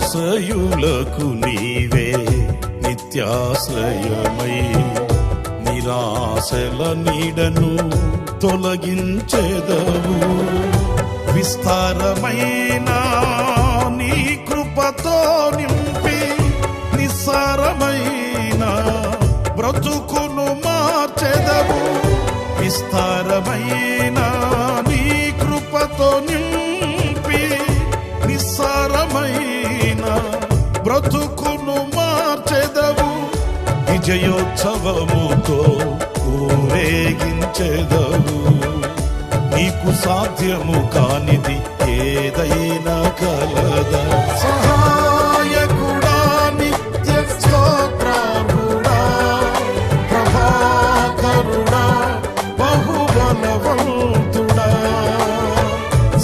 నిరాశ్రయులకు నీవే నిత్యాశ్రయమై నిరాశల నీడను తొలగించెదవు. విస్తారమైన నీ కృపతో నింపి నిస్సారమైన బ్రతుకును మార్చెదవు. విస్తారమైన నీ కృపతో నింపి నిస్సారమైన బ్రతుకును మార్చెదవు. విజయోత్సవముతో ఊరేగించెదవు. నీకు సాధ్యము కానిది ఏదైనా కలదా? సహాయకుడా, నిత్య స్తోత్రార్హుడా, ప్రభాకరుడా, బహుబలవంతుడా,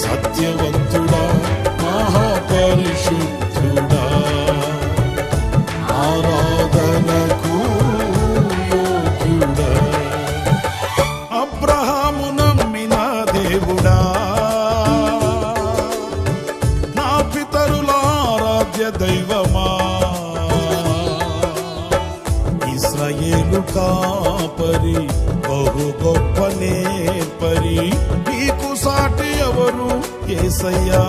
సత్యవంతుడా, మహాపరిశుద్ధుడా, ఆరాధనకు యోగ్యుడా, అబ్రహాము నమ్మిన దేవుడా, నా పితరుల ఆరాధ్య దైవమా, ఇశ్రాయేలు కాపరి, బహు గొప్ప నేర్పరి, నీకు సాటి ఎవరు యేసయ్యా?